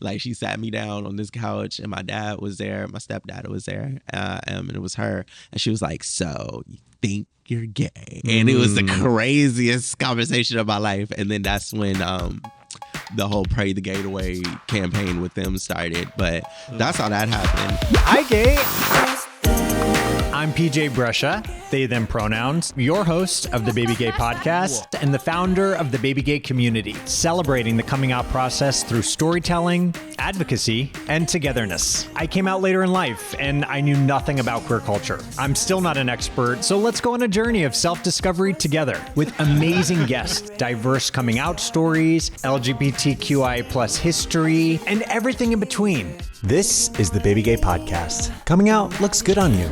Like she sat me down on this couch and my dad was there. My stepdad was there. And it was her. And she was like, so you think you're gay? And it was the craziest conversation of my life. And then that's when the whole Pray the Gate Away campaign with them started. But that's how that happened. Hi, gay. I'm PJ Brescia, they, them pronouns, your host of the BabyGay Podcast and the founder of the BabyGay community, celebrating the coming out process through storytelling, advocacy, and togetherness. I came out later in life and I knew nothing about queer culture. I'm still not an expert, so let's go on a journey of self-discovery together with amazing guests, diverse coming out stories, LGBTQI plus history, and everything in between. This is the BabyGay Podcast. Coming out looks good on you.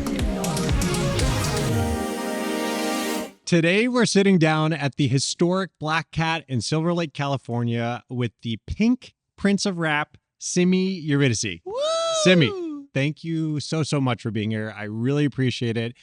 Today, we're sitting down at the historic Black Cat in Silver Lake, California with the pink prince of rap, Simy Eurydice. Woo! Simy, thank you so much for being here. I really appreciate it.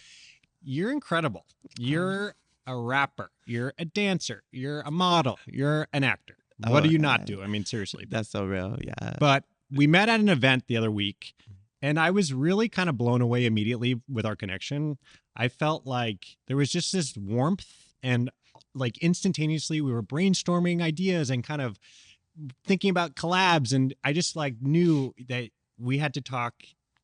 You're incredible. You're a rapper. You're a dancer. You're a model. You're an actor. What do you not do? I mean, seriously. That's so real, yeah. But we met at an event the other week, and I was really kind of blown away immediately with our connection. I felt like there was just this warmth and like instantaneously we were brainstorming ideas and kind of thinking about collabs. And I just like knew that we had to talk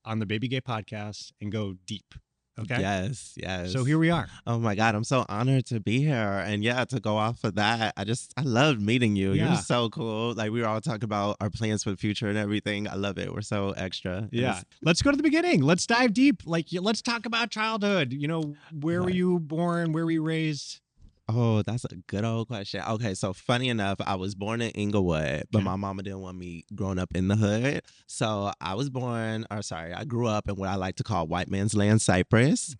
on the BabyGay Podcast and go deep. Okay. Yes. So here we are. Oh my God, I'm so honored to be here. And yeah, to go off of that, I loved meeting you. Yeah. You're so cool. Like we were all talking about our plans for the future and everything. I love it. We're so extra. Yeah. Let's go to the beginning. Let's dive deep. Like let's talk about childhood. You know, where were you born? Where were you raised? Oh, that's a good old question. Okay, so funny enough, I was born in Inglewood, but my mama didn't want me growing up in the hood. So I grew up in what I like to call white man's land, Cypress,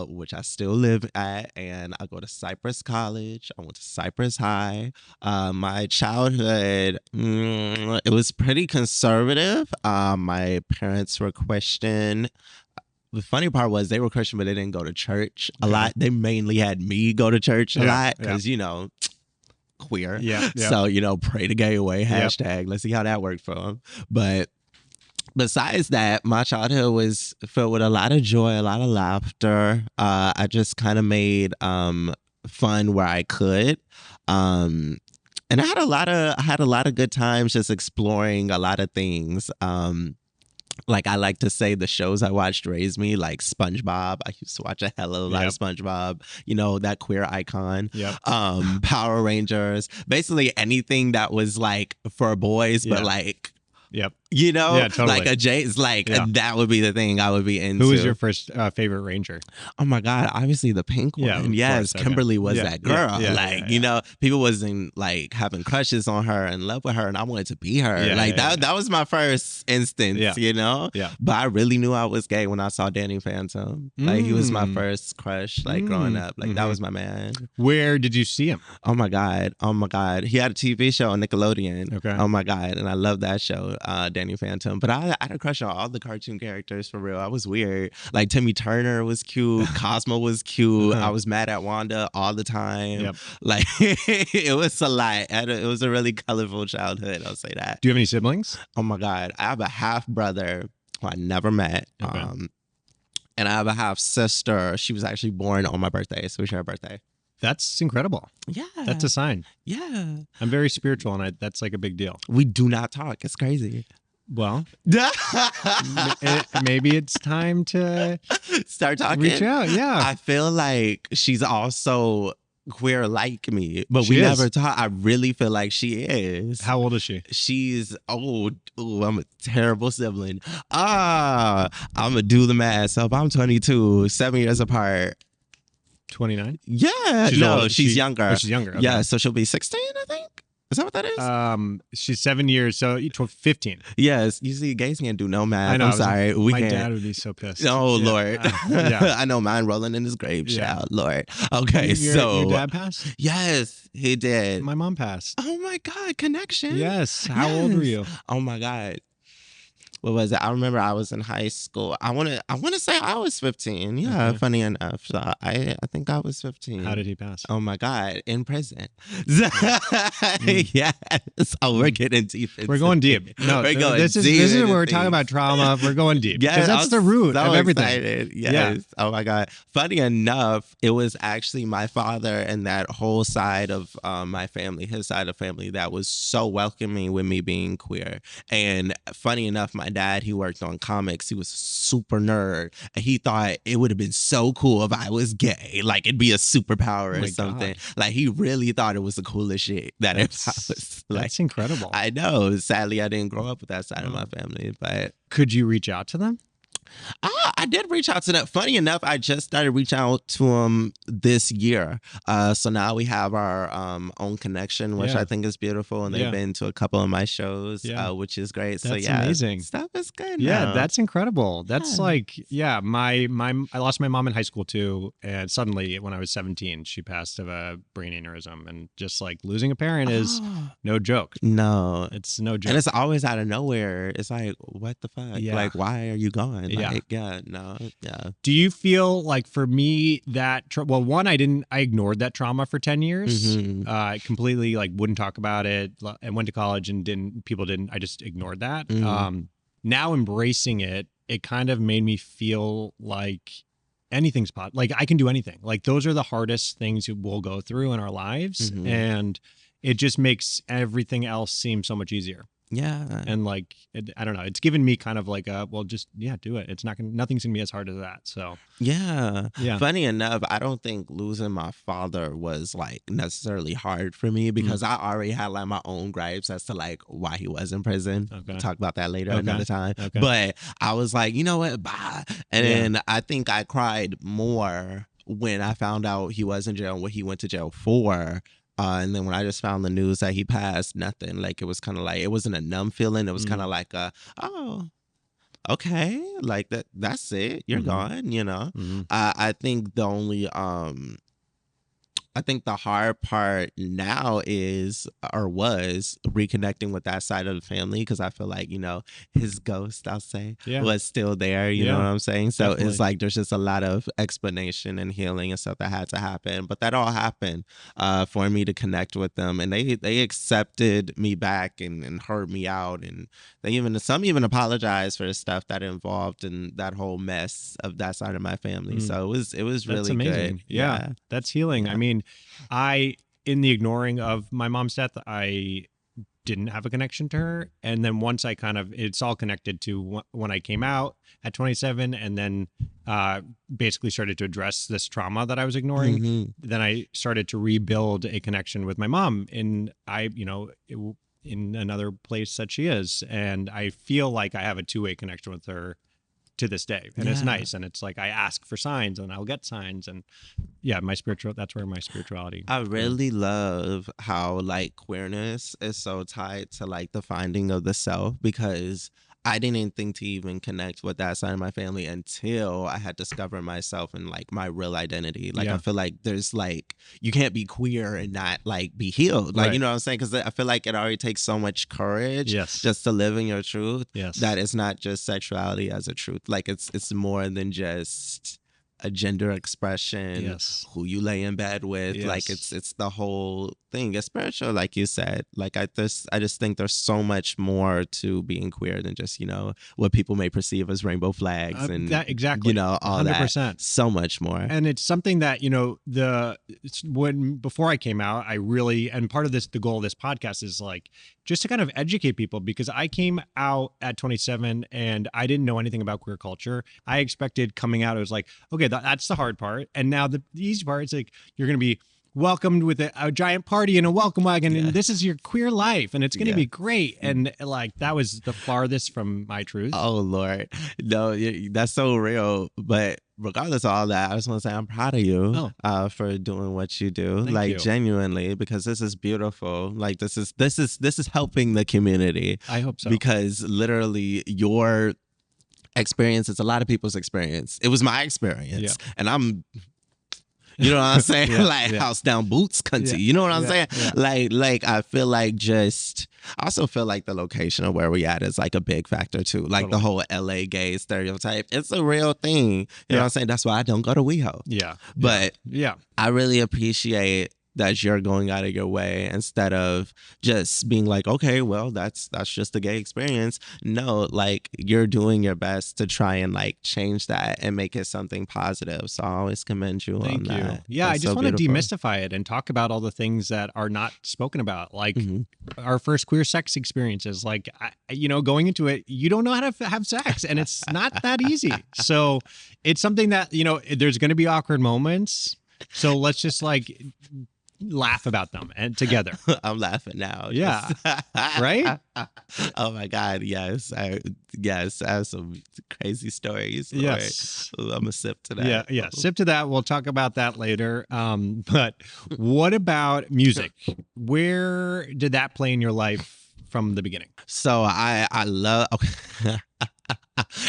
which I still live at. And I go to Cypress College. I went to Cypress High. My childhood, it was pretty conservative. My parents were Christian. The funny part was they were Christian, but they didn't go to church a lot. They mainly had me go to church a lot because, you know, queer. Yeah. So, you know, pray the gay away, hashtag. Let's see how that worked for them. But besides that, my childhood was filled with a lot of joy, a lot of laughter. I just kind of made fun where I could. And I had a lot of good times just exploring a lot of things. Like I like to say the shows I watched raised me, like SpongeBob. I used to watch a hell of a lot of SpongeBob, you know, that queer icon. Power Rangers, basically anything that was like for boys, but like, you know, like a Jay's like that would be the thing I would be into. Who was your first favorite Ranger? Oh my God, obviously the pink one. Yes, course, Kimberly was that girl. You know, people wasn't like having crushes on her and in love with her, and I wanted to be her. That was my first instance, you know? But I really knew I was gay when I saw Danny Phantom. Like he was my first crush, like growing up. Like that was my man. Where did you see him? Oh my God. He had a TV show on Nickelodeon. Okay. Oh my God. And I love that show. Danny Phantom, but I had a crush on all the cartoon characters for real. I was weird. Like Timmy Turner was cute, Cosmo was cute. I was mad at Wanda all the time. Like it was a lot. It was a really colorful childhood. I'll say that. Do you have any siblings? Oh my God, I have a half brother who I never met. And I have a half sister. She was actually born on my birthday, so we share a birthday. That's incredible. Yeah. That's a sign. Yeah. I'm very spiritual, and that's like a big deal. We do not talk. It's crazy. Well, maybe it's time to start talking. Reach out, yeah. I feel like she's also queer like me, but she we is. never talk. I really feel like she is. How old is she? She's old. Ooh, I'm a terrible sibling. I'm gonna do the math. So if I'm 22, 7 years apart. 29? Yeah. She's younger. Oh, she's younger. Okay. Yeah, so she'll be 16, I think. Is that what that is? She's 7 years, so 15. Yes. You see, gays can't do no math. I know. I'm sorry. My dad would be so pissed. Oh, yeah. Lord. I know mine rolling in his grave, child. Lord. Okay, your dad passed? Yes, he did. My mom passed. Oh, my God. Connection. Yes. How old were you? Oh, my God. what was it? I remember I was in high school. I want to say I was 15. Yeah, Okay. funny enough. So I think I was 15. How did he pass? Oh my God, in prison. Yes. Oh, we're getting deep. We're going deep. No, we're going this is where we're talking about trauma. We're going deep. Yes, Because that's the root of everything. Excited. Yes. Yeah. Oh my God. Funny enough, it was actually my father and that whole side of my family, his side of family, that was so welcoming with me being queer. And funny enough, my dad, he worked on comics. He was super nerd. And he thought it would have been so cool if I was gay. Like it'd be a superpower or something. God. Like he really thought it was the coolest shit that I was. Like, that's incredible. I know. Sadly, I didn't grow up with that side of my family. But could you reach out to them? I did reach out to them. Funny enough, I just started reaching out to them this year. So now we have our own connection, which I think is beautiful. And they've been to a couple of my shows, which is great. That's so amazing. Stuff is good. Yeah, now. that's incredible. That's like, I lost my mom in high school too. And suddenly when I was 17, she passed of a brain aneurysm. And just like losing a parent is no joke. No. It's no joke. And it's always out of nowhere. It's like, what the fuck? Yeah. Like, why are you gone? Like, yeah. No. Do you feel like for me that, one, I ignored that trauma for 10 years. I completely like wouldn't talk about it and went to college and I just ignored that. Now embracing it, it kind of made me feel like anything's possible. Like I can do anything. Like those are the hardest things we'll go through in our lives. And it just makes everything else seem so much easier. Yeah. And like, I don't know, it's given me kind of like do it. It's nothing's gonna be as hard as that. So yeah. Funny enough, I don't think losing my father was like necessarily hard for me because I already had like my own gripes as to like why he was in prison. Okay. We'll talk about that later another time. Okay. But I was like, you know what, bye. And then I think I cried more when I found out he was in jail and what he went to jail for. And then when I just found the news that he passed, nothing. Like it was kind of like, it wasn't a numb feeling. It was kind of like oh, okay. Like that's it. You're gone, you know? I think the only, I think the hard part now was reconnecting with that side of the family because I feel like, you know, his ghost, I'll say, was still there. You know what I'm saying? So definitely. It's like there's just a lot of explanation and healing and stuff that had to happen. But that all happened for me to connect with them. And they accepted me back and heard me out. And some even apologized for the stuff that involved in that whole mess of that side of my family. So it was really amazing. Good. Yeah, that's healing. I mean, in the ignoring of my mom's death, I didn't have a connection to her. And then once it's all connected to when I came out at 27 and then basically started to address this trauma that I was ignoring. Then I started to rebuild a connection with my mom in another place that she is. And I feel like I have a two-way connection with her to this day. And it's nice. And it's like, I ask for signs and I'll get signs. And that's where my spirituality. I really love how like queerness is so tied to like the finding of the self because I didn't think to even connect with that side of my family until I had discovered myself and like my real identity. Like I feel like there's like, you can't be queer and not like be healed. Like, you know what I'm saying? Because I feel like it already takes so much courage just to live in your truth. That it's not just sexuality as a truth. Like it's more than just a gender expression, who you lay in bed with. Like it's the whole thing. It's spiritual, like you said. Like I just think there's so much more to being queer than just, you know, what people may perceive as rainbow flags and exactly, you know, all 100%. That. So much more. And it's something that, you know, before I came out, and part of the goal of this podcast is like just to kind of educate people because I came out at 27 and I didn't know anything about queer culture. I expected coming out, it was like, okay, that's the hard part. And now the easy part is like, you're going to be welcomed with a giant party and a welcome wagon and this is your queer life and it's going to be great. And like, that was the farthest from my truth. Oh Lord. No, that's so real. But regardless of all that, I just want to say I'm proud of you for doing what you do. Thank you. Genuinely, because this is beautiful. Like this is helping the community. I hope so. Because literally your experience is a lot of people's experience. It was my experience. And I'm You know what I'm saying? Yeah, Like house down boots cunty. You know what I'm saying? Yeah. Like I feel like I also feel like the location of where we at is like a big factor too. Like the whole LA gay stereotype. It's a real thing. You know what I'm saying? That's why I don't go to WeHo. Yeah. But I really appreciate that you're going out of your way instead of just being like, okay, well, that's just a gay experience. No, like you're doing your best to try and like change that and make it something positive. So I always commend you on that. Yeah, That's I just so want to beautiful. demystify it and talk about all the things that are not spoken about, like our first queer sex experiences. Like, going into it, you don't know how to have sex, and it's not that easy. So it's something that, there's going to be awkward moments. So let's just like laugh about them and together. I'm laughing now. Yeah. Right? Oh my God. Yes. I have some crazy stories. Yes. I'm going to sip to that. Yeah. Sip to that. We'll talk about that later. But what about music? Where did that play in your life from the beginning? So I love, okay.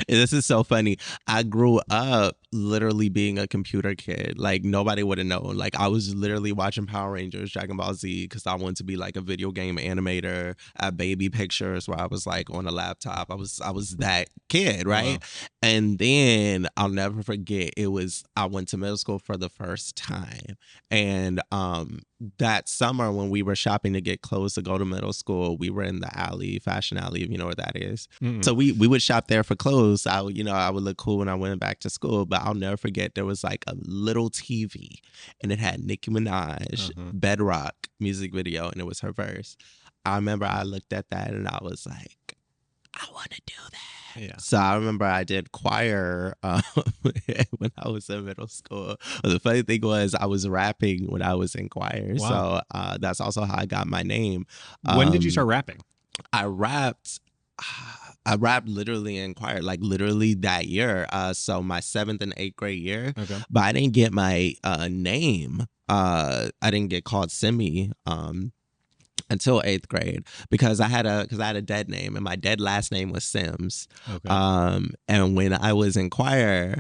This is so funny. I grew up literally being a computer kid. Like nobody would have known. Like I was literally watching Power Rangers, Dragon Ball Z, because I wanted to be like a video game animator at Baby Pictures, where I was like on a laptop. I was that kid, right? Wow. And then I'll never forget. I went to middle school for the first time, and that summer when we were shopping to get clothes to go to middle school, we were in the alley, fashion alley, if you know where that is. Mm-hmm. So we would shop there for clothes. I would look cool when I went back to school, but I'll never forget there was like a little TV and it had Nicki Minaj, Bedrock music video, and it was her verse. I remember I looked at that and I was like, I want to do that. Yeah. So I remember I did choir when I was in middle school. But the funny thing was I was rapping when I was in choir. Wow. So that's also how I got my name. When did you start rapping? I rapped literally in choir, like literally that year. So my 7th and 8th grade year. Okay. But I didn't get my name. I didn't get called Simy until 8th grade because I had a dead name and my dead last name was Sims. Okay. And when I was in choir,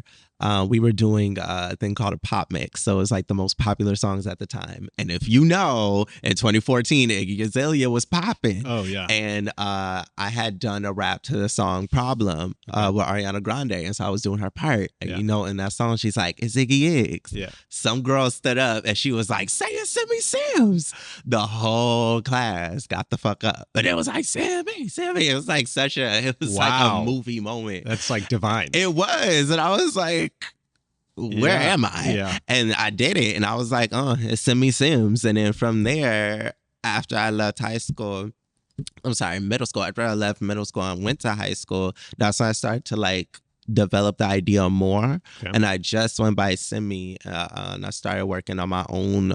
we were doing a thing called a pop mix. So it was like the most popular songs at the time. And if you know, in 2014, Iggy Azalea was popping. Oh, yeah. And I had done a rap to the song Problem with Ariana Grande. And so I was doing her part. And in that song, she's like, it's Iggy Iggs. Yeah. Some girl stood up and she was like, say it, Simy Sims. The whole class got the fuck up. But it was like, Simy. It was like like a movie moment. That's like divine. It was. And I was like, where am I? Yeah. And I did it. And I was like, oh, it's Simy Sims. And then from there, after I left middle school, after I left middle school and went to high school, that's when I started to like develop the idea more. Okay. And I just went by Simy and I started working on my own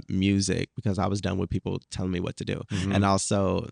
music because I was done with people telling me what to do. Mm-hmm. And also,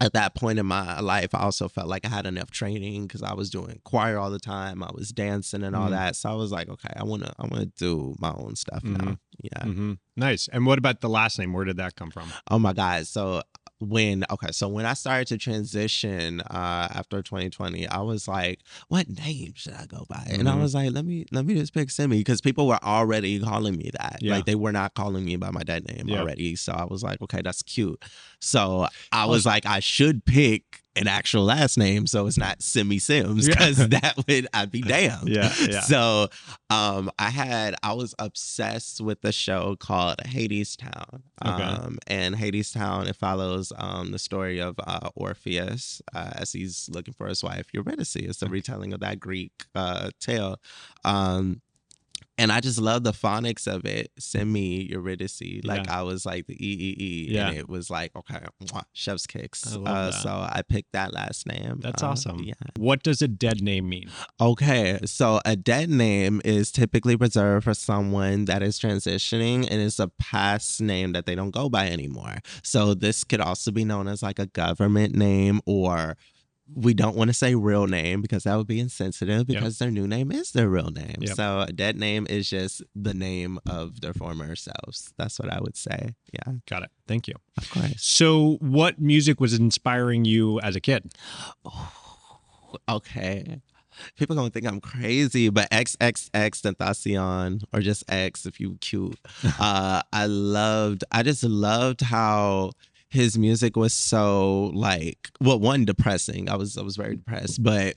at that point in my life, I also felt like I had enough training because I was doing choir all the time. I was dancing and all that. So I was like, okay, I want to do my own stuff now. Yeah. Mm-hmm. Nice. And what about the last name? Where did that come from? Oh my God. So when I started to transition after 2020, I was like, what name should I go by? And I was like, let me just pick Simy because people were already calling me that. Yeah. Like they were not calling me by my dead name already. So I was like, okay, that's cute. So I was like, I should pick an actual last name so it's not Simy Sims because I'd be damned. Yeah. So I was obsessed with the show called Hadestown. And Hadestown, it follows the story of Orpheus as he's looking for his wife Eurydice. It's a retelling of that Greek tale. And I just love the phonics of it, Simy Eurydice. Like I was like the E, and it was like, okay, chef's kicks. So I picked that last name. That's awesome. Yeah. What does a dead name mean? Okay, so a dead name is typically reserved for someone that is transitioning and it's a past name that they don't go by anymore. So this could also be known as like a government name, or we don't want to say real name because that would be insensitive because their new name is their real name. Yep. So a dead name is just the name of their former selves. That's what I would say. Yeah. Got it. Thank you. Of course. So what music was inspiring you as a kid? Oh, okay. people gonna think I'm crazy, but XXX Tentacion, or just X if you cute. I just loved how his music was so like, well, one, depressing. I was very depressed, but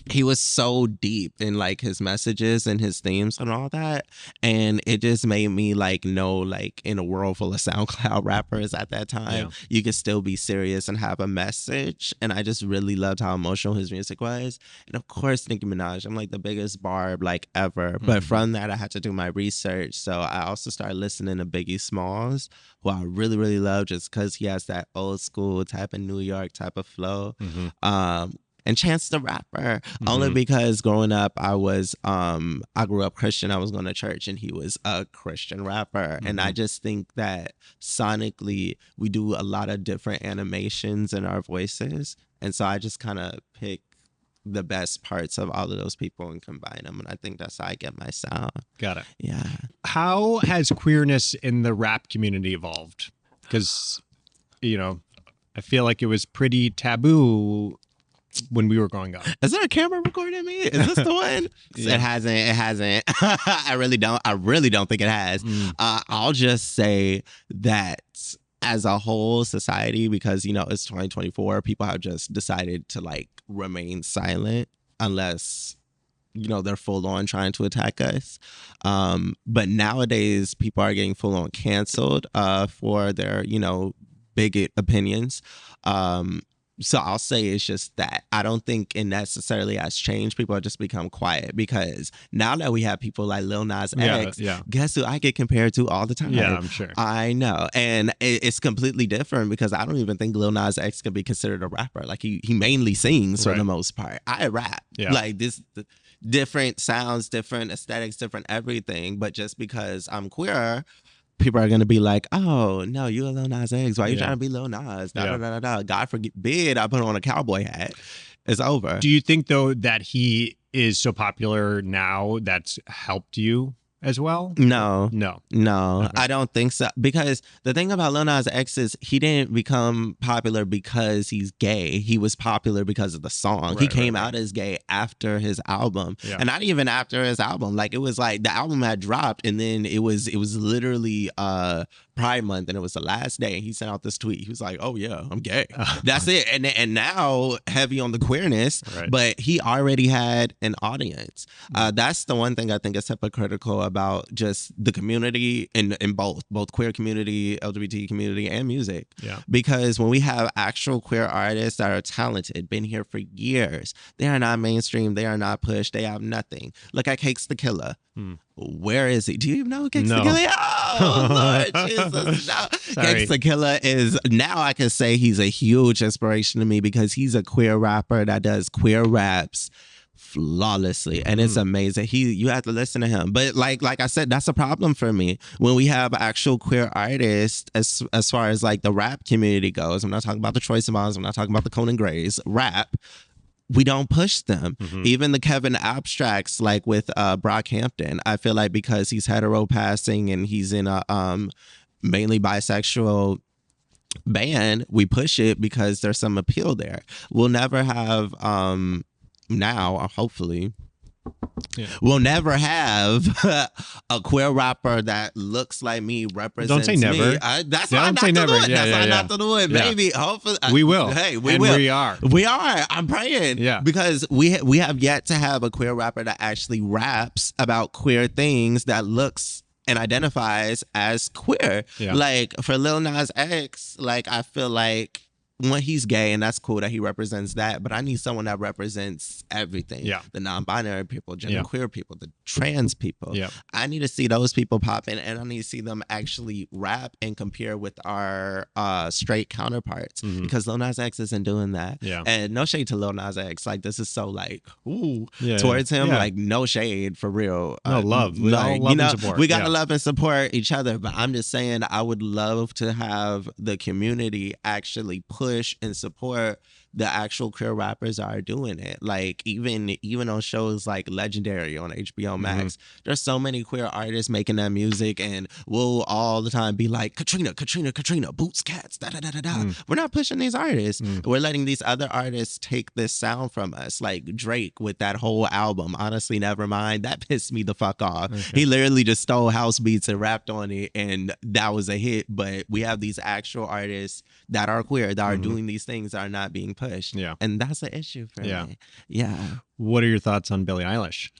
he was so deep in like his messages and his themes and all that, and it just made me like know, like, in a world full of SoundCloud rappers at that time, you could still be serious and have a message. And I just really loved how emotional his music was. And of course, Nicki Minaj, I'm like the biggest barb like ever, but from that I had to do my research, so I also started listening to Biggie Smalls, who I really, really love, just because he has that old school type of New York type of flow. And Chance the Rapper, only because growing up, I grew up Christian. I was going to church, and he was a Christian rapper. And I just think that sonically, we do a lot of different animations in our voices. And so I just kind of pick the best parts of all of those people and combine them. And I think that's how I get my sound. Got it. Yeah. How has queerness in the rap community evolved? Because, you know, I feel like it was pretty taboo when we were growing up. Is there a camera recording me? Is this the one? It hasn't. I really don't think it has. I'll just say that as a whole society, because, you know, it's 2024, people have just decided to like remain silent unless, you know, they're full on trying to attack us. But nowadays people are getting full on canceled for their, you know, bigot opinions. So I'll say it's just that I don't think it necessarily has changed. People have just become quiet, because now that we have people like Lil Nas X, guess who I get compared to all the time? Yeah, I'm sure. I know. And it's completely different, because I don't even think Lil Nas X can be considered a rapper. Like he mainly sings for the most part. I rap. Like this, different sounds, different aesthetics, different everything. But just because I'm queer, people are going to be like, oh, no, you're Lil Nas X. Why are you trying to be Lil Nas? God forbid I put on a cowboy hat. It's over. Do you think, though, that he is so popular now that's helped you as well? No. Okay. I don't think so. Because the thing about Lil Nas X is he didn't become popular because he's gay. He was popular because of the song. He came out as gay after his album. And not even after his album. Like, it was like the album had dropped, and then it was literally Pride Month, and it was the last day, and he sent out this tweet. He was like, oh yeah, I'm gay. That's it. And now heavy on the queerness, but he already had an audience. That's the one thing I think is hypocritical about just the community in both queer community, LGBT community, and music. Because when we have actual queer artists that are talented, been here for years, they are not mainstream, they are not pushed, they have nothing. Look at Cakes the Killer. Where is he? Do you even know who Cakes the Killer? Oh, Lord Jesus. No. Cakes the Killer is, now I can say he's a huge inspiration to me, because he's a queer rapper that does queer raps flawlessly, and it's amazing. You have to listen to him. But like I said, that's a problem for me when we have actual queer artists as far as like the rap community goes. I'm not talking about the Troye Sivan's, I'm not talking about the Conan Grays. Rap, we don't push them. Even the Kevin Abstracts, like with Brockhampton, I feel like because he's hetero passing and he's in a mainly bisexual band, we push it because there's some appeal there. We'll never have now, or hopefully we'll never have a queer rapper that looks like me, represents me. Don't say never. That's why I'm not doing it. That's why I'm not doing it. Maybe, hopefully. We will. Hey, we and will. We are. We are. I'm praying. Yeah. Because we have yet to have a queer rapper that actually raps about queer things that looks and identifies as queer. Like for Lil Nas X, like I feel like when he's gay, and that's cool that he represents that, but I need someone that represents everything. The non-binary people, genderqueer people, the trans people. I need to see those people pop in, and I need to see them actually rap and compare with our straight counterparts, because Lil Nas X isn't doing that. And no shade to Lil Nas X. Like, this is so like, towards him, like no shade for real. No love. Like, love and support. We gotta love and support each other, but I'm just saying I would love to have the community actually push and support the actual queer rappers are doing it. Like even on shows like Legendary on HBO Max, there's so many queer artists making that music, and we'll all the time be like, Katrina, Boots Cats, da da da da da. We're not pushing these artists. We're letting these other artists take this sound from us. Like Drake with that whole album, Honestly Nevermind, that pissed me the fuck off. Okay. He literally just stole house beats and rapped on it, and that was a hit. But we have these actual artists that are queer, that are doing these things that are not being pushed. Yeah. And that's an issue for me. Yeah. What are your thoughts on Billie Eilish?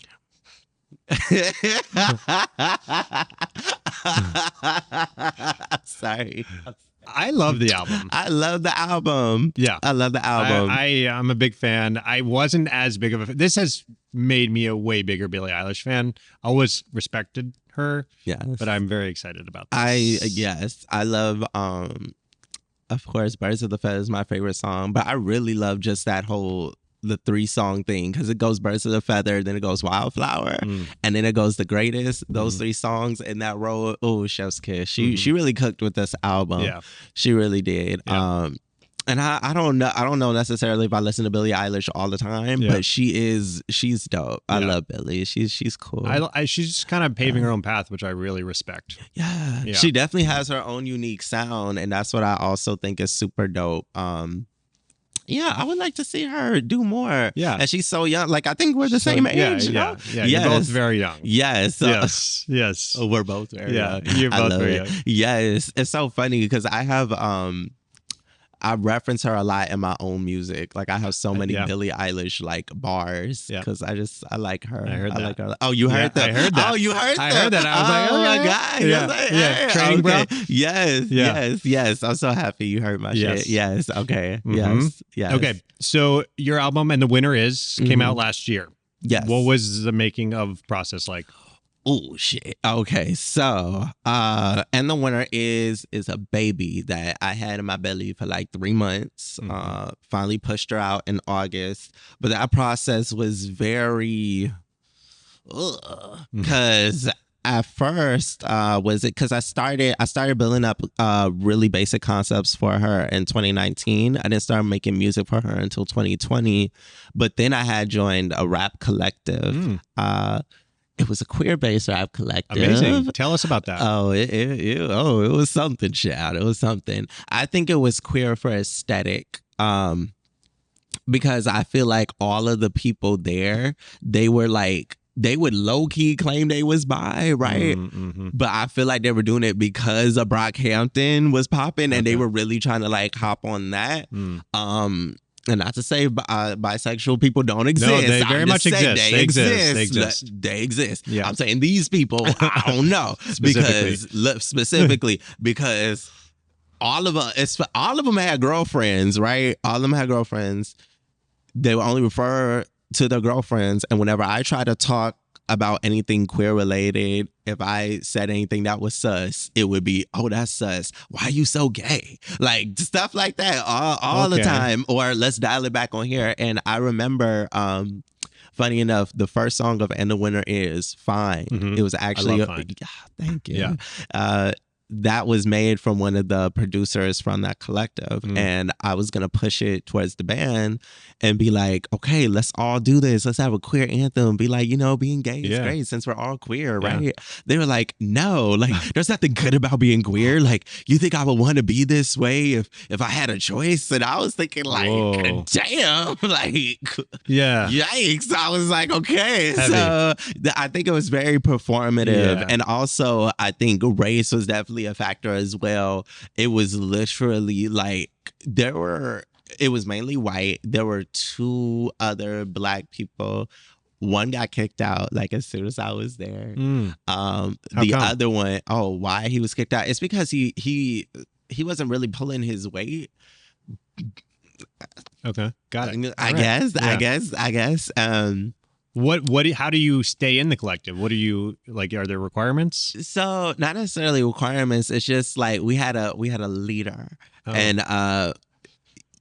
Sorry. I love the album. I love the album. Yeah. I love the album. I'm a big fan. I wasn't as big of a... This has made me a way bigger Billie Eilish fan. I always respected her. Yes. But I'm very excited about this. Yes. I love... of course, Birds of the Feather is my favorite song, but I really love just that whole... the 3-song thing, because it goes Birds of the Feather, then it goes Wildflower, and then it goes The Greatest. Those 3 songs in that row. Oh, chef's kiss. She really cooked with this album. Yeah, she really did. Yeah. And I don't know necessarily if I listen to Billie Eilish all the time, but she's dope. I love Billie. She's cool. She's kind of paving her own path, which I really respect. Yeah, she definitely has her own unique sound, and that's what I also think is super dope. Yeah, I would like to see her do more. Yeah. And she's so young. Like, I think we're the same age. Yeah. You're both very young. Yes. Yes. We're both very young. You're both very young. Yes. It's so funny because I have, I reference her a lot in my own music. Like, I have so many Billie Eilish, like, bars because I like her. I heard that. Like her. Oh, you heard that? I heard that. Oh, you heard that? I heard that. I was like, oh my God. Yeah. Like, hey, Training, bro. Yes. I'm so happy you heard my shit. Yes. Okay. Yes. Okay. So your album and the winner came out last year. Yes. What was the making of process like? Oh shit. Okay, so and the winner is a baby that I had in my belly for like 3 months. Finally pushed her out in August, but that process was very because at first was it because I started building up really basic concepts for her in 2019. I didn't start making music for her until 2020, but then I had joined a rap collective. It was a queer-based rap collective. Amazing. Tell us about that. Oh, it was something, child. It was something. I think it was queer for aesthetic. Because I feel like all of the people there, they would low-key claim they was bi, right? But I feel like they were doing it because of Brockhampton was popping, and they were really trying to like hop on that. And not to say bisexual people don't exist. No, they very much exist. They exist. They exist. Yeah. I'm saying these people, I don't know. Specifically because all of them had girlfriends, right? All of them had girlfriends. They would only refer to their girlfriends. And whenever I try to talk about anything queer related, if I said anything that was sus, it would be, oh, that's sus. Why are you so gay? Like stuff like that all the time. Or let's dial it back on here. And I remember, funny enough, the first song of And the Winner is Fine. It was actually, thank you. Yeah. That was made from one of the producers from that collective. And I was going to push it towards the band and be like, okay, let's all do this. Let's have a queer anthem. Be like, being gay is great since we're all queer, right? Yeah. They were like, no, like there's nothing good about being queer. Like, you think I would want to be this way if I had a choice? And I was thinking like, damn, like, yikes. I was like, okay. Heavy. So I think it was very performative. Yeah. And also I think race was definitely a factor as well. It was literally like it was mainly white. There were 2 other Black people. One got kicked out like as soon as I was there. Other one, why he was kicked out? It's because he wasn't really pulling his weight. Okay, got it. I guess. How do you stay in the collective? What are you like? Are there requirements? So not necessarily requirements. It's just like we had a leader, and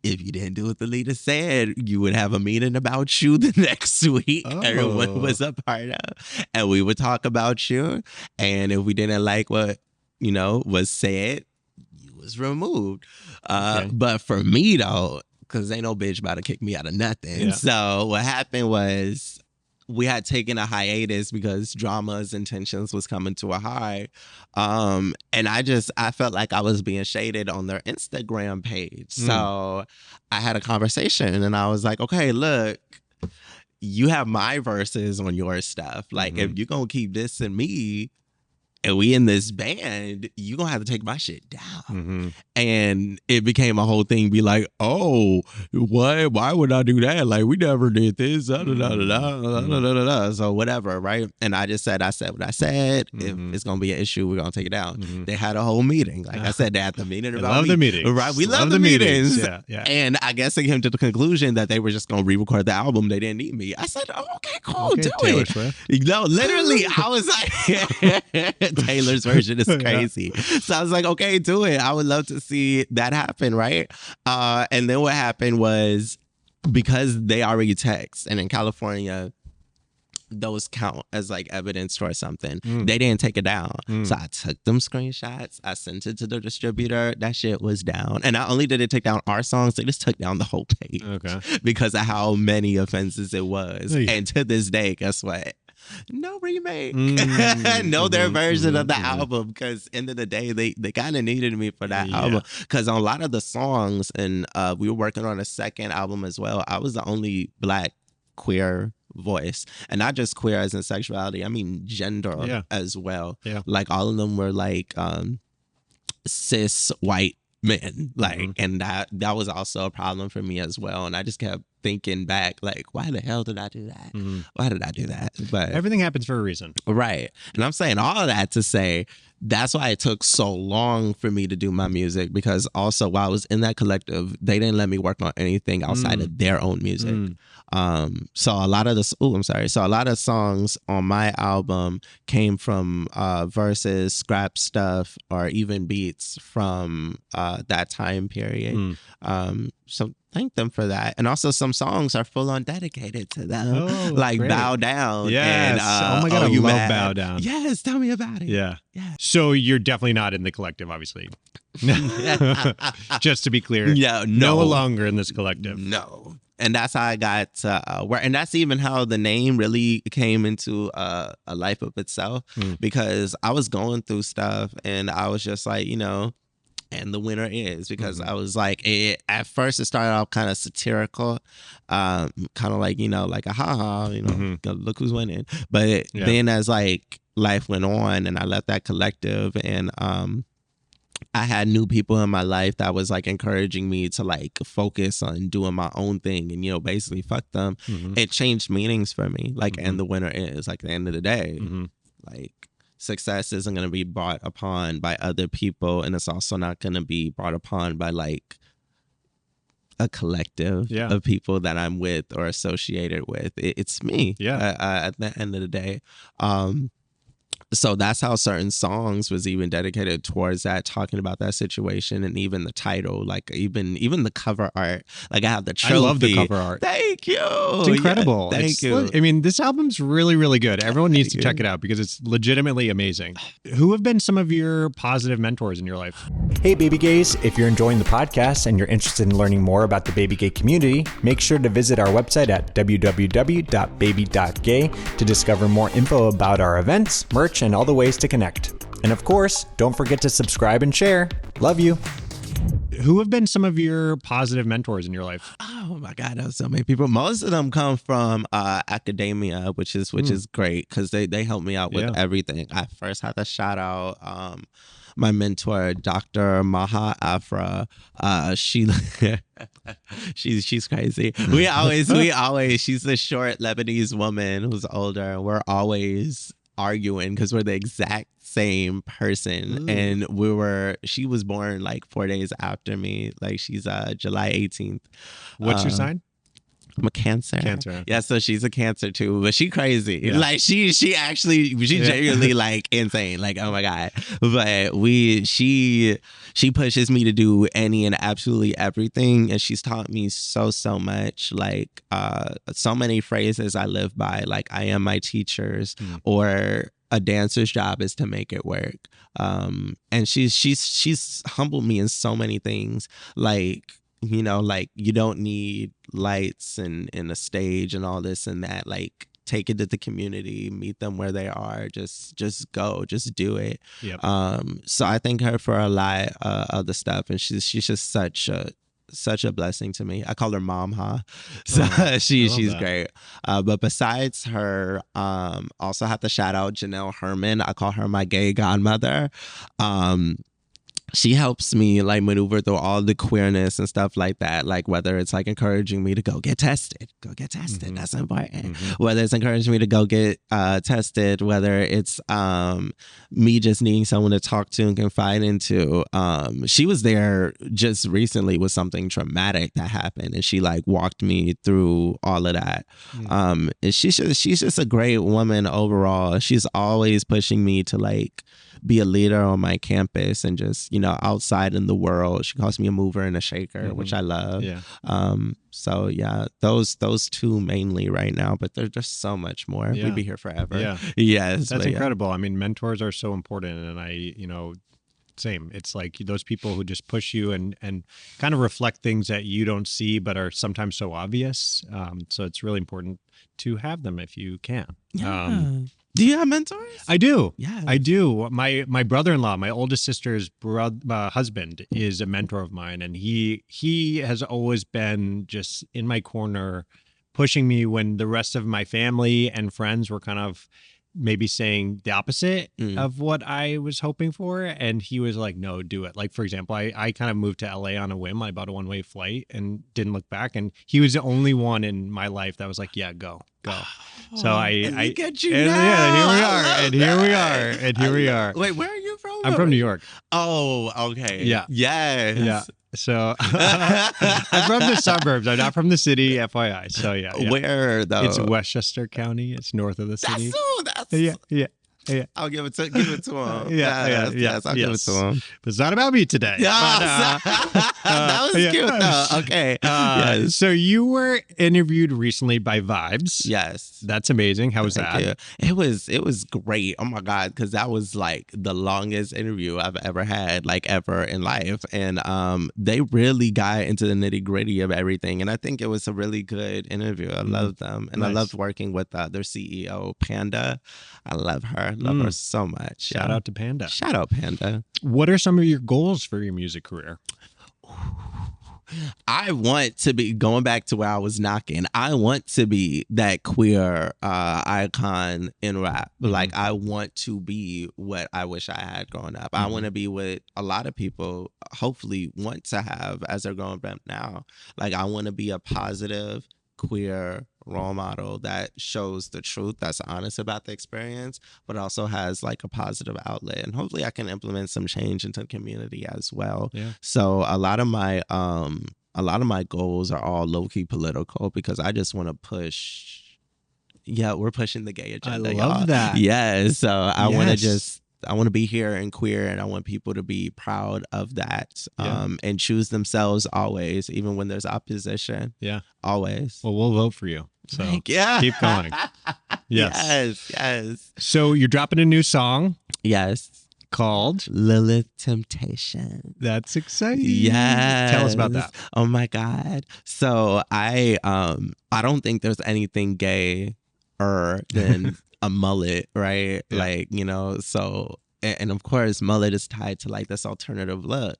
if you didn't do what the leader said, you would have a meeting about you the next week. Everyone was a part of, and we would talk about you. And if we didn't like what was said, you was removed. But for me though, because ain't no bitch about to kick me out of nothing. Yeah. So what happened was we had taken a hiatus because Drama's intentions was coming to a high. And I felt like I was being shaded on their Instagram page. So I had a conversation and I was like, okay, look, you have my verses on your stuff. Like, if you're going to keep dissing me and we in this band, you going to have to take my shit down. And it became a whole thing, be like, oh, what? Why would I do that? Like, we never did this. So whatever, right? And I said what I said. If it's going to be an issue, we're going to take it down. They had a whole meeting. Like I said, they had the meeting about love the meetings. Right? We love the meetings. Yeah. And I guess they came to the conclusion that they were just going to re-record the album. They didn't need me. I said, oh, okay, cool, do Taylor it. Swift. No, literally, I was like, Taylor's version is crazy. So I was like, okay, do it. I would love to see that happen, right? And then what happened was, because they already text, and in California, those count as like evidence or something. They didn't take it down. So I took them screenshots. I sent it to the distributor. That shit was down. And not only did it take down our songs, they just took down the whole page. Because of how many offenses it was. And to this day, guess what? No remake. No, their version of the album. Because end of the day, they kind of needed me for that album. Because on a lot of the songs, and we were working on a second album as well, I was the only Black queer voice, and not just queer as in sexuality, I mean gender as well. Like all of them were like cis white men, like, and that was also a problem for me as well. And I just kept thinking back, like, why the hell did I do that? Why did I do that? But everything happens for a reason, right? And I'm saying all of that to say that's why it took so long for me to do my music, because also while I was in that collective, they didn't let me work on anything outside of their own music. So a lot of so a lot of songs on my album came from verses, scrap stuff, or even beats from that time period. So thank them for that. And also some songs are full on dedicated to them, like great. Bow Down. Yes. And, oh my God, I love Bow Down. Yes, tell me about it. Yeah. So you're definitely not in the collective, obviously. Just to be clear. Yeah, no longer in this collective. No. And that's how I got where, and that's even how the name really came into a life of itself, because I was going through stuff and I was just like, and the winner is, because I was like, at first it started off kind of satirical, kind of like, like a ha-ha, look who's winning. But then as like life went on and I left that collective, and I had new people in my life that was like encouraging me to like focus on doing my own thing and, basically fuck them. It changed meanings for me. Like, and the winner is, like, at the end of the day, like, success isn't going to be brought upon by other people, and it's also not going to be brought upon by like a collective of people that I'm with or associated with. It's me at the end of the day. So that's how certain songs was even dedicated towards that, talking about that situation, and even the title, like even the cover art. Like I have the trophy. I love the cover art. Thank you. It's incredible. Thank you. I mean, this album's really, really good. Everyone needs to check it out because it's legitimately amazing. Who have been some of your positive mentors in your life? Hey, Baby Gays. If you're enjoying the podcast and you're interested in learning more about the Baby Gay community, make sure to visit our website at www.baby.gay to discover more info about our events, merch, and all the ways to connect. And of course, don't forget to subscribe and share. Love you. Who have been some of your positive mentors in your life? Oh my God, there's so many people. Most of them come from academia, which is great, because they help me out with everything. I first had to shout out my mentor, Dr. Maha Afra. She's crazy. We always she's a short Lebanese woman who's older, and we're always arguing because we're the exact same person. And she was born like 4 days after me. Like she's July 18th. What's your sign? I'm a Cancer. Cancer. Yeah, so she's a Cancer too, but she crazy. Yeah. Like she genuinely like insane. Like, oh my God. But she pushes me to do any and absolutely everything, and she's taught me so much. Like so many phrases I live by, like I am my teachers, or a dancer's job is to make it work. And she's humbled me in so many things. Like you know, like you don't need lights and a stage and all this and that. Like take it to the community, meet them where they are, just go, just do it. Yep. So I thank her for a lot of the stuff, and she's just such a blessing to me. I call her mom, huh? So she's that. great. But besides her, also have to shout out Janelle Herman. I call her my gay godmother. She helps me like maneuver through all the queerness and stuff like that. Like whether it's like encouraging me to go get tested. Mm-hmm. That's important. Mm-hmm. Whether it's encouraging me to go get tested, whether it's me just needing someone to talk to and confide into. She was there just recently with something traumatic that happened, and she like walked me through all of that. Mm-hmm. And she's just a great woman overall. She's always pushing me to like be a leader on my campus and just, you know, outside in the world. She calls me a mover and a shaker, mm-hmm. which I love. Yeah. So yeah, those two mainly right now, but there's just so much more. Yeah. We'd be here forever. Yeah. Yes. That's incredible. I mean, mentors are so important, and same. It's like those people who just push you and kind of reflect things that you don't see, but are sometimes so obvious. So it's really important to have them if you can. Yeah. Do you have mentors? I do. Yeah, I do. My brother-in-law, my oldest sister's husband, is a mentor of mine, and he has always been just in my corner, pushing me when the rest of my family and friends were kind of maybe saying the opposite of what I was hoping for. And he was like, no, do it. Like, for example, I kind of moved to LA on a whim. I bought a one-way flight and didn't look back. And he was the only one in my life that was like, yeah, go. So I get you and now. Yeah, here we are. Wait, where are you from? I'm from New York. Oh, okay. Yeah. Yes. Yeah. So I'm from the suburbs. I'm not from the city, FYI. So yeah. Where though? It's Westchester County. It's north of the city. Yeah. I'll give it to him. Yes, I'll give it to him. But it's not about me today. Yes. That was cute though. Okay. Yes. So you were interviewed recently by Vibes. Yes. That's amazing. How was that? You. It was great. Oh my God. Because that was like the longest interview I've ever had, like ever in life. And they really got into the nitty gritty of everything. And I think it was a really good interview. I loved them. And nice. I loved working with their CEO, Panda. I love her. Love her so much. Shout out to Panda. Shout out Panda. What are some of your goals for your music career? I want to be, going back to where I was knocking, I want to be that queer icon in rap. Mm-hmm. Like, I want to be what I wish I had growing up. Mm-hmm. I want to be what a lot of people hopefully want to have as they're growing up now. Like, I want to be a positive, queer role model that shows the truth, that's honest about the experience, but also has like a positive outlet. And hopefully I can implement some change into the community as well. Yeah. So a lot of my goals are all low-key political because I just want to push. Yeah, we're pushing the gay agenda. I love that. Yeah. So I want to be here and queer, and I want people to be proud of that and choose themselves always, even when there's opposition. Yeah. Always. Well, we'll vote for you. So yeah. Keep going. Yes. So you're dropping a new song. Yes. Called Lilith Temptation. That's exciting. Yes. Tell us about that. Oh my God. So I don't think there's anything gayer than a mullet, right? Yeah. Like, you know, so, and of course, mullet is tied to like this alternative look.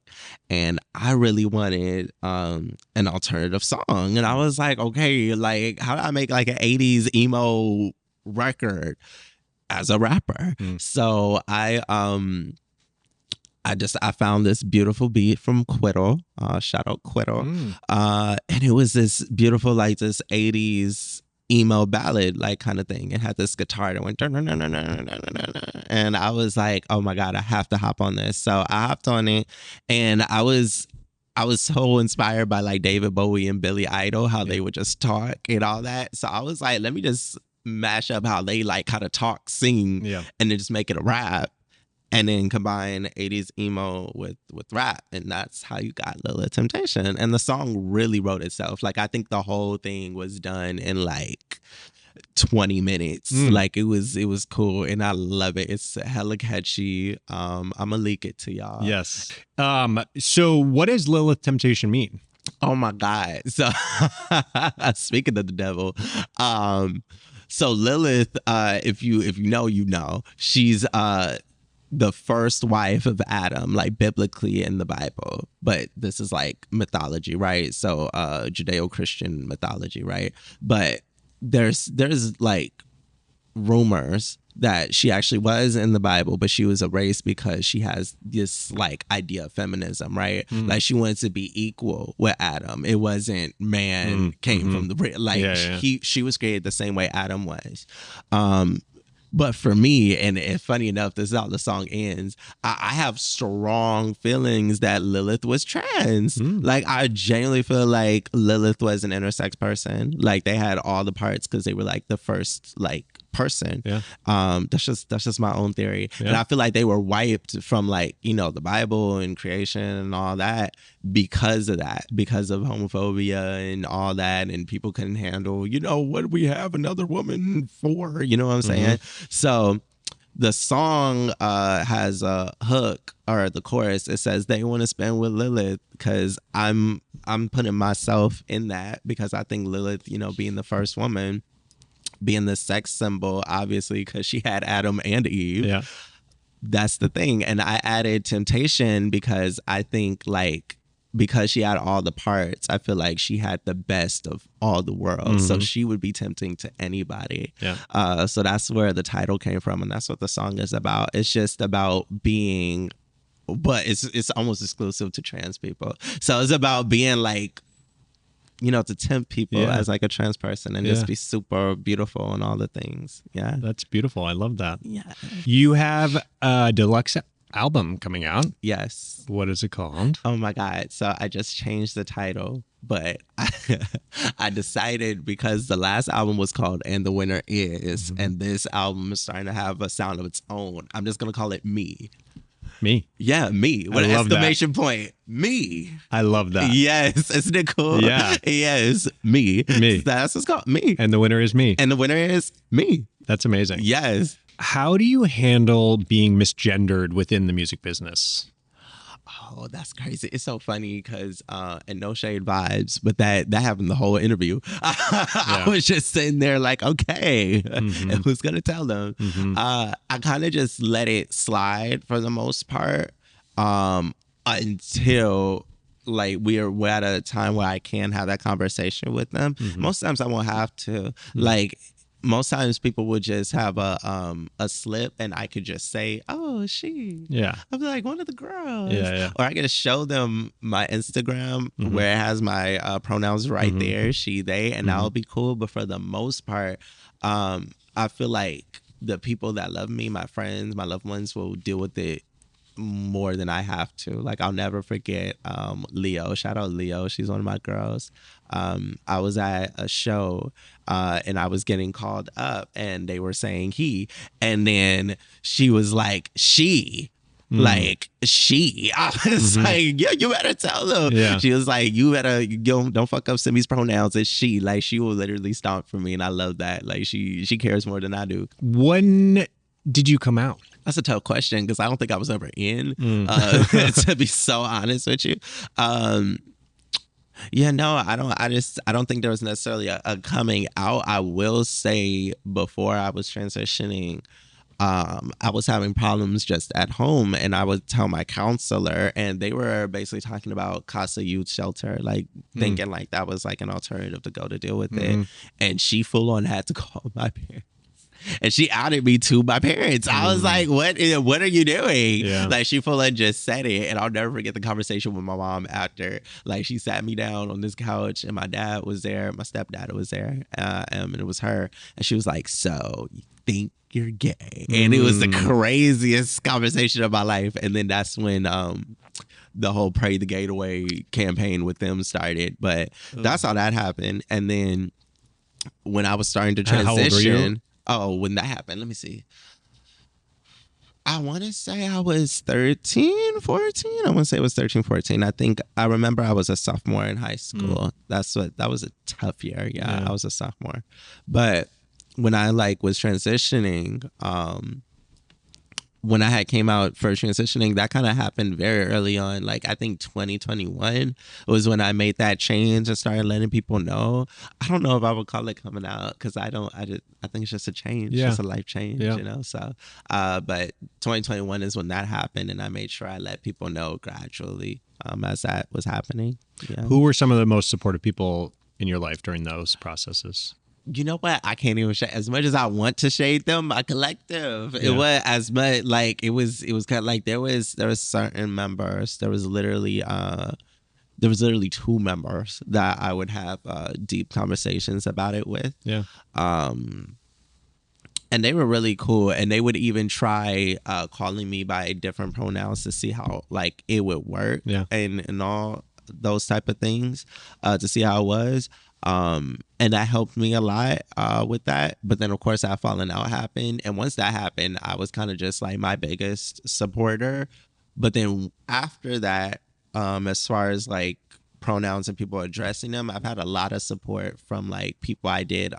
And I really wanted an alternative song. And I was like, okay, like, how do I make like an 80s emo record as a rapper? So I found this beautiful beat from Quiddle. Shout out Quiddle. And it was this beautiful, like this 80s emo ballad like kind of thing. It had this guitar that went and I was like, oh my God, I have to hop on this. So I hopped on it, and I was so inspired by like David Bowie and Billy Idol, how they would just talk and all that. So I was like, let me just mash up how they like kind of talk, sing, and then just make it a rap. And then combine 80s emo with rap. And that's how you got Lilith Temptation. And the song really wrote itself. Like, I think the whole thing was done in like 20 minutes. Like, it was cool. And I love it. It's hella catchy. I'm going to leak it to y'all. Yes. So what does Lilith Temptation mean? Oh my God. So speaking of the devil, so Lilith, if you know, you know, she's the first wife of Adam, like biblically in the Bible. But this is like mythology, right? So Judeo-Christian mythology, right? But there's like rumors that she actually was in the Bible, but she was erased because she has this like idea of feminism, right? Like she wanted to be equal with Adam. It wasn't man came from the like she was created the same way Adam was. But for me, and funny enough, this is how the song ends, I have strong feelings that Lilith was trans. Like, I genuinely feel like Lilith was an intersex person. Like, they had all the parts because they were, like, the first, like, person. Yeah. That's just my own theory. Yeah. And I feel like they were wiped from, like, you know, the Bible and creation and all that because of that, because of homophobia and all that. And people couldn't handle, you know, what do we have another woman for? You know what I'm saying? So the song has a hook, or the chorus. It says they want to spend with Lilith because I'm putting myself in that, because I think Lilith, you know, being the first woman, being the sex symbol, obviously, because she had Adam and Eve. Yeah. That's the thing. And I added temptation because I think, like, because she had all the parts, I feel like she had the best of all the worlds. So she would be tempting to anybody. Yeah. So that's where the title came from. And that's what the song is about. It's just about being, but it's almost exclusive to trans people. So it's about being like, you know, to tempt people as like a trans person and just be super beautiful and all the things. Yeah. That's beautiful. I love that. Yeah. You have a deluxe album coming out. Yes. What is it called? Oh my God. So I just changed the title, but I decided, because the last album was called And the Winner Is, and this album is starting to have a sound of its own, I'm just going to call it Me. Me. Yeah, me. With an exclamation point. Me. I love that. Yes. Isn't it cool? Yeah. Yes. Me. Me. That's what's called. Me. And the winner is me. And the winner is me. That's amazing. Yes. How do you handle being misgendered within the music business? Oh, that's crazy. It's so funny because, and no shade vibes, but that happened the whole interview. I was just sitting there like, okay, and who's going to tell them? I kind of just let it slide for the most part until, like, we're at a time where I can have that conversation with them. Most times I won't have to. Like, most times people would just have a slip and I could just say, oh, she. Yeah. I'll be like, one of the girls. Yeah. Or I could just show them my Instagram where it has my pronouns right there, she, they, and that'll be cool. But for the most part, I feel like the people that love me, my friends, my loved ones, will deal with it more than I have to. Like, I'll never forget Leo. Shout out Leo. She's one of my girls. I was at a show and I was getting called up and they were saying he, and then she was like, she. Like, she. I was like, yeah, you better tell them. Yeah. She was like, you better don't fuck up Simy's pronouns. It's she. Like, she will literally stomp for me, and I love that. Like, she cares more than I do. When did you come out? That's a tough question because I don't think I was ever in, to be so honest with you. Yeah, no, I don't think there was necessarily a coming out. I will say, before I was transitioning, I was having problems just at home, and I would tell my counselor, and they were basically talking about Casa Youth Shelter, like thinking like that was like an alternative to go to deal with it. And she full on had to call my parents. And she outed me to my parents. I was like, what are you doing? Yeah. Like, she full on just said it. And I'll never forget the conversation with my mom after. Like, she sat me down on this couch and my dad was there. My stepdad was there. And it was her. And she was like, so you think you're gay? And it was the craziest conversation of my life. And then that's when the whole Pray the Gate Away campaign with them started. But that's how that happened. And then when I was starting to transition... How old were you? Oh, when that happened, let me see. I want to say I was 13, 14. I want to say it was 13, 14. I remember I was a sophomore in high school. That was a tough year. Yeah, I was a sophomore. But when I was transitioning, when I had came out for transitioning, that kind of happened very early on. Like I think 2021 was when I made that change and started letting people know. I don't know if I would call it coming out because I think it's just a change, just a life change, you know. So, but 2021 is when that happened, and I made sure I let people know gradually as that was happening. Yeah. Who were some of the most supportive people in your life during those processes? You know what? I can't even shade. As much as I want to shade them, my collective. It was as much like it was kind of like there was certain members. There was literally 2 members that I would have deep conversations about it with. Yeah. And they were really cool, and they would even try calling me by different pronouns to see how like it would work. Yeah. And all those type of things to see how it was. And that helped me a lot with that. But then, of course, that falling out happened. And once that happened, I was kind of just like my biggest supporter. But then after that, as far as like pronouns and people addressing them, I've had a lot of support from like people I did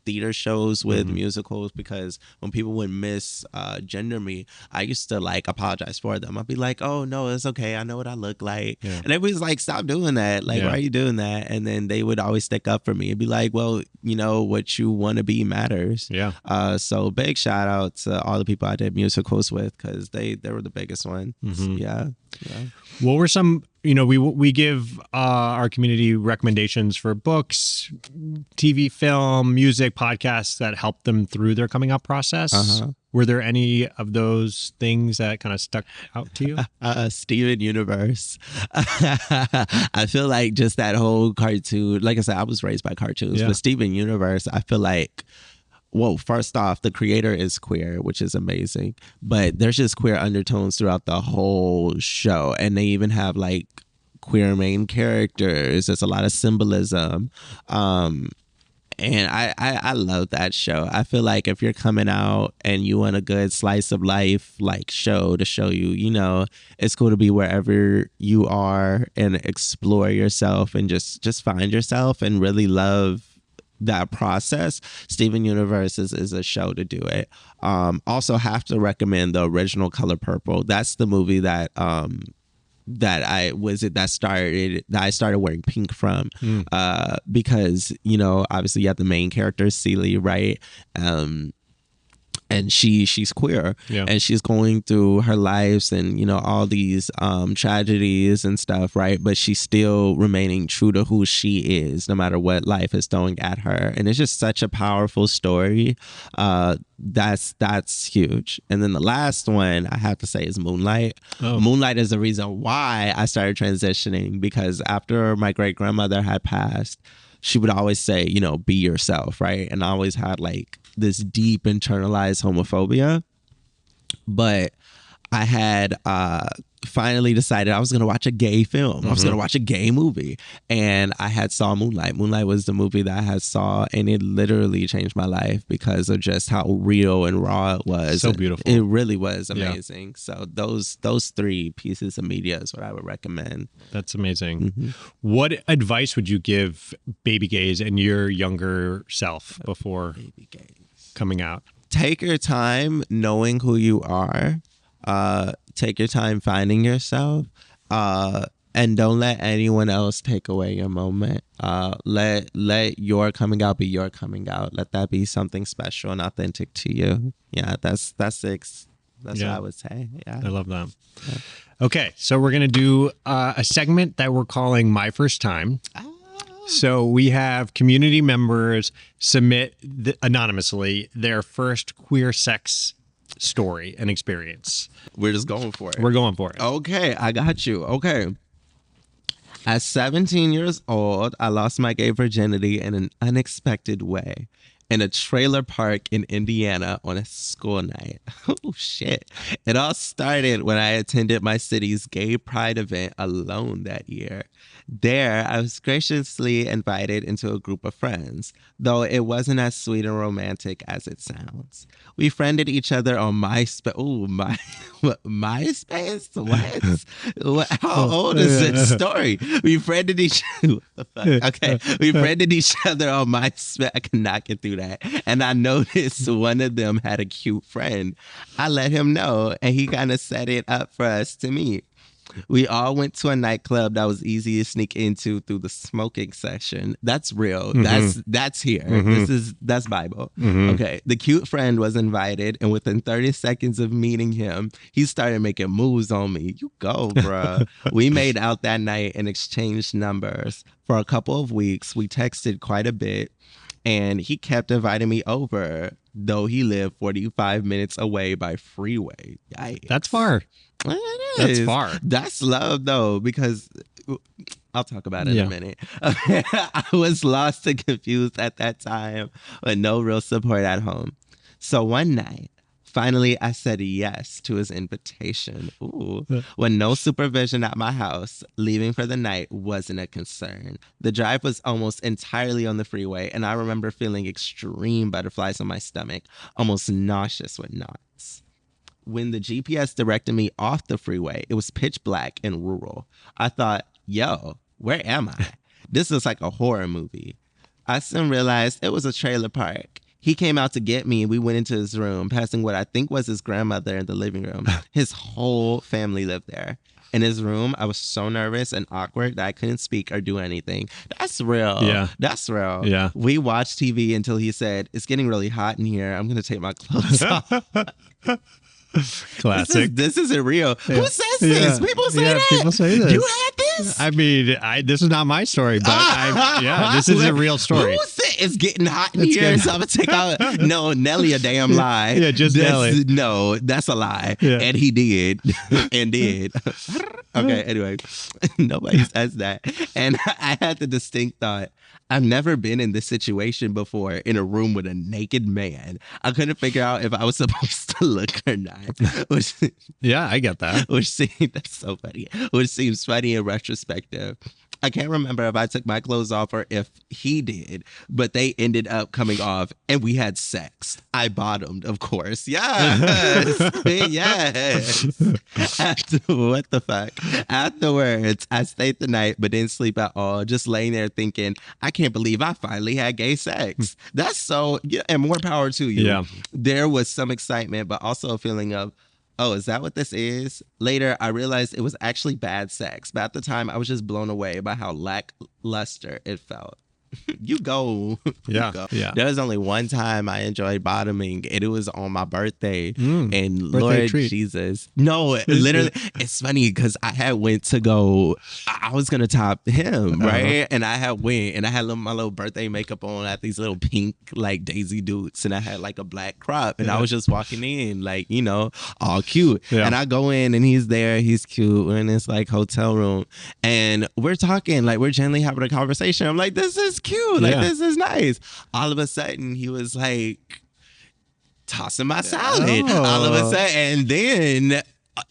theater shows with, musicals, because when people would misgender me, I used to like apologize for them. I'd be like, oh no, it's okay, I know what I look like. And everybody's like, stop doing that, like why are you doing that? And then they would always stick up for me and be like, well, you know, what you want to be matters. So big shout out to all the people I did musicals with, because they were the biggest one. What were some, you know, we give our community recommendations for books, TV, film, music, podcasts that help them through their coming out process. Were there any of those things that kind of stuck out to you? Steven Universe. I feel like just that whole cartoon, like I said, I was raised by cartoons, but Steven Universe, I feel like, well, first off, the creator is queer, which is amazing. But there's just queer undertones throughout the whole show. And they even have like queer main characters. There's a lot of symbolism. And I love that show. I feel like if you're coming out and you want a good slice of life like show to show you, you know, it's cool to be wherever you are and explore yourself and just find yourself and really love that process. Steven Universe is a show to do it. Also have to recommend the original Color Purple. That's the movie that I started wearing pink from, because, you know, obviously you have the main character Celie, right? And she's queer, and she's going through her lives and, you know, all these tragedies and stuff, right? But she's still remaining true to who she is, no matter what life is throwing at her. And it's just such a powerful story. That's huge. And then the last one I have to say is Moonlight. Moonlight is the reason why I started transitioning, because after my great grandmother had passed, she would always say, you know, be yourself, right? And I always had like this deep internalized homophobia. But I had finally decided I was going to watch a gay film. I was going to watch a gay movie. And I had saw Moonlight. Moonlight was the movie that I had saw, and it literally changed my life because of just how real and raw it was. So beautiful. It really was amazing. So those 3 pieces of media is what I would recommend. That's amazing. What advice would you give baby gays and your younger self before coming out? Take your time knowing who you are. Take your time finding yourself, and don't let anyone else take away your moment. Let your coming out be your coming out. Let that be something special and authentic to you. Yeah, that's what I would say. Yeah, I love that. Yeah. Okay, so we're gonna do a segment that we're calling My First Time. So we have community members submit anonymously their first queer sex story and experience. We're just going for it. We're going for it. Okay, I got you. Okay. At 17 years old, I lost my gay virginity in an unexpected way in a trailer park in Indiana on a school night. Oh, shit. It all started when I attended my city's gay pride event alone that year. There, I was graciously invited into a group of friends, though it wasn't as sweet and romantic as it sounds. We friended each other on MySpace. Oh, MySpace? What? How old is this story? We friended each other. Okay. We friended each other on MySpace. I cannot get through that. And I noticed one of them had a cute friend. I let him know, and he kind of set it up for us to meet. We all went to a nightclub that was easy to sneak into through the smoking section. That's real. That's here. That's Bible. Okay. The cute friend was invited, and within 30 seconds of meeting him, he started making moves on me. You go, bruh. We made out that night and exchanged numbers. For a couple of weeks, we texted quite a bit, and he kept inviting me over, though he lived 45 minutes away by freeway. Yikes. That's far. That's far. That's love, though, because I'll talk about it in a minute. I was lost and confused at that time with no real support at home. So one night, finally, I said yes to his invitation. Ooh. With no supervision at my house, leaving for the night wasn't a concern. The drive was almost entirely on the freeway, and I remember feeling extreme butterflies on my stomach, almost nauseous with knots. When the GPS directed me off the freeway, it was pitch black and rural. I thought, yo, where am I? This is like a horror movie. I soon realized it was a trailer park. He came out to get me, and we went into his room, passing what I think was his grandmother in the living room. His whole family lived there. In his room, I was so nervous and awkward that I couldn't speak or do anything. That's real. Yeah. That's real. Yeah. We watched TV until he said, "It's getting really hot in here. I'm going to take my clothes off." Classic. This isn't real. Yeah. Who says this? People say that. People say this. You had this? I mean, this is not my story, but this is a real story. Who said it's getting hot in here? So I'm going to take out. No, Nelly, a damn lie. Yeah, just Nelly. No, that's a lie. Yeah. And he did. And did. Okay, anyway. Nobody says that. And I had the distinct thought, I've never been in this situation before, in a room with a naked man. I couldn't figure out if I was supposed to look or not. Yeah, I get that. That's so funny. Which seems funny in retrospective. I can't remember if I took my clothes off or if he did, but they ended up coming off and we had sex. I bottomed, of course. Yes. Yes. What the fuck? Afterwards, I stayed the night but didn't sleep at all, just laying there thinking, I can't believe I finally had gay sex. That's so, and more power to you. Yeah. There was some excitement, but also a feeling of, oh, is that what this is? Later, I realized it was actually bad sex. But at the time, I was just blown away by how lackluster it felt. You go. Yeah. There was only one time I enjoyed bottoming, and it was on my birthday. And Lord Jesus. No, literally, it's funny because I had went to go, I was going to top him, right? And I had went, and I had my little birthday makeup on. I had these little pink, like, Daisy Dukes, and I had, like, a black crop. And I was just walking in, like, you know, all cute. Yeah. And I go in, and he's there. He's cute. We're in this, like, hotel room. And we're talking, like, we're gently having a conversation. I'm like, this is cute. Like, this is nice. All of a sudden, he was like tossing my salad. All of a sudden. And then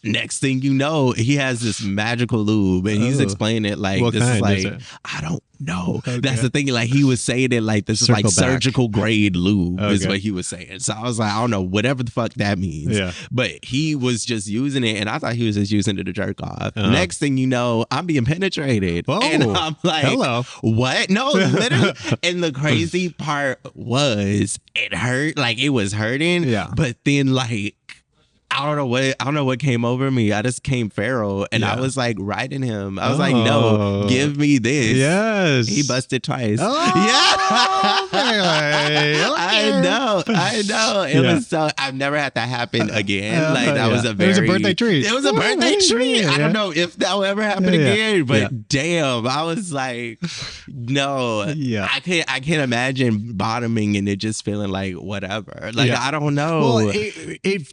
next thing you know, he has this magical lube and he's explaining it like, what this is like, I don't know. Okay. That's the thing. Like, he was saying it like, this is like surgical grade lube is what he was saying. So I was like, I don't know, whatever the fuck that means. Yeah. But he was just using it, and I thought he was just using it to jerk off. Next thing you know, I'm being penetrated. Whoa. And I'm like, hello. What? No, literally. And the crazy part was it hurt. Like, it was hurting. Yeah. But then, like, I don't know what came over me. I just came feral, and I was like riding him. I was like, no, give me this. Yes. He busted twice. Yeah. I know. It was so, I've never had that happen again. Like, that was a very, it was a birthday treat. It was a birthday treat. I don't know if that will ever happen again, but damn, I was like, no. Yeah. I can't imagine bottoming and it just feeling like whatever. Like, I don't know. Well,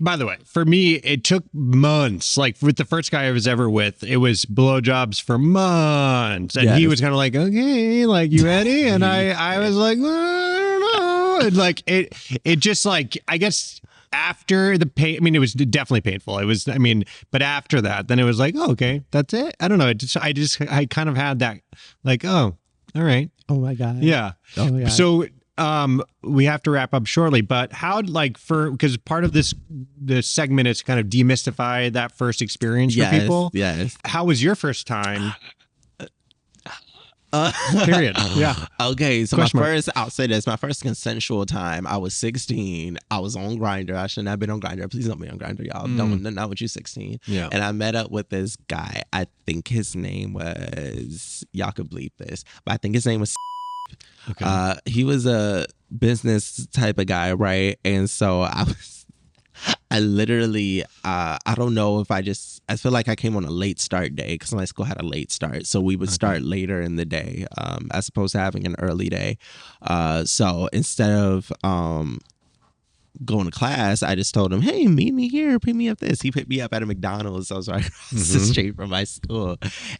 by the way, for me, it took months. Like, with the first guy I was ever with, it was blowjobs for months. And he was kind of like, okay, like, you ready? And I was like, I don't know. And like, it just, like, I guess after the pain, I mean, it was definitely painful. It was, I mean, but after that, then it was like, oh, okay, that's it. I don't know. I kind of had that, like, oh, all right. Oh my God. Yeah. Oh my God. So, we have to wrap up shortly, but how, like, because part of this segment is kind of demystify that first experience for people. Yes. How was your first time? Period. Yeah. Okay, so Question mark. I'll say this, my first consensual time, I was 16. I was on Grindr. I shouldn't have been on Grindr. Please don't be on Grindr, y'all. Don't, not with you 16. Yeah. And I met up with this guy. I think his name was, y'all could bleep this, but I think his name was Okay. he was a business type of guy, right? And so I literally, I don't know if I feel like I came on a late start day because my school had a late start. So we would start later in the day as opposed to having an early day. So instead of going to class, I just told him, hey, meet me here, pick me up this. He picked me up at a McDonald's. I was right across the street from my school.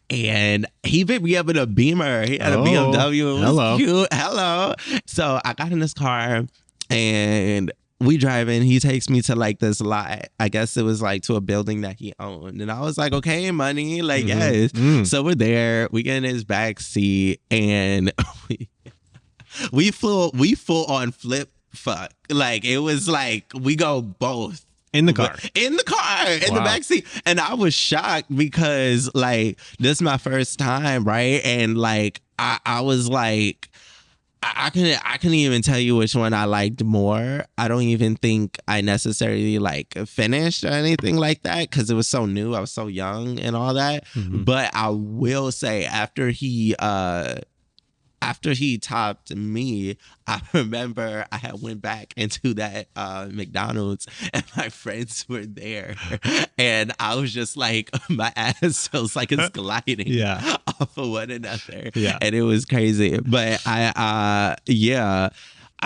And he picked me up in a Beamer. He had a BMW. It was hello. cute. Hello. So I got in this car and we driving. He takes me to like this lot. I guess it was like to a building that he owned. And I was like, okay, money. Like, yes. So we're there. We get in his back seat and we full on flip fuck. Like, it was like we go both. In the car. In the backseat. And I was shocked because like this is my first time, right? And like I was like, I couldn't even tell you which one I liked more. I don't even think I necessarily like finished or anything like that because it was so new. I was so young and all that. But I will say after he topped me, I remember I had went back into that McDonald's and my friends were there. And I was just like, my ass feels like it's gliding off of one another. Yeah. And it was crazy. But I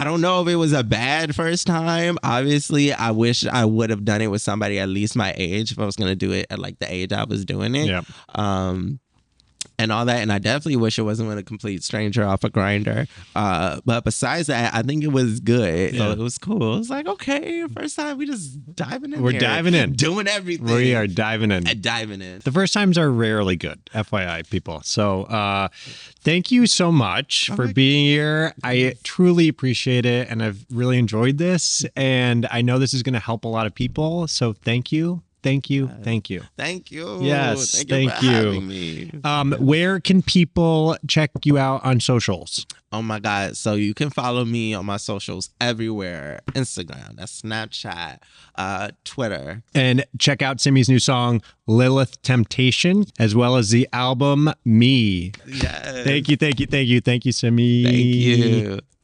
don't know if it was a bad first time. Obviously, I wish I would have done it with somebody at least my age if I was going to do it at like the age I was doing it. Yeah. And all that, and I definitely wish it wasn't with a complete stranger off a Grindr. But besides that, I think it was good. So it was cool. It was like, okay, first time we just diving in. We're diving in, doing everything. We are diving in. The first times are rarely good, FYI, people. So thank you so much for being here. I truly appreciate it, and I've really enjoyed this. And I know this is going to help a lot of people. So thank you. Thank you. Thank you. Thank you. Yes. Thank you. For having me. Where can people check you out on socials? Oh my God. So you can follow me on my socials everywhere. Instagram, that's Snapchat, Twitter. And check out Simy's new song, Lilith Temptation, as well as the album Me. Yes. Thank you, Simy. Thank you.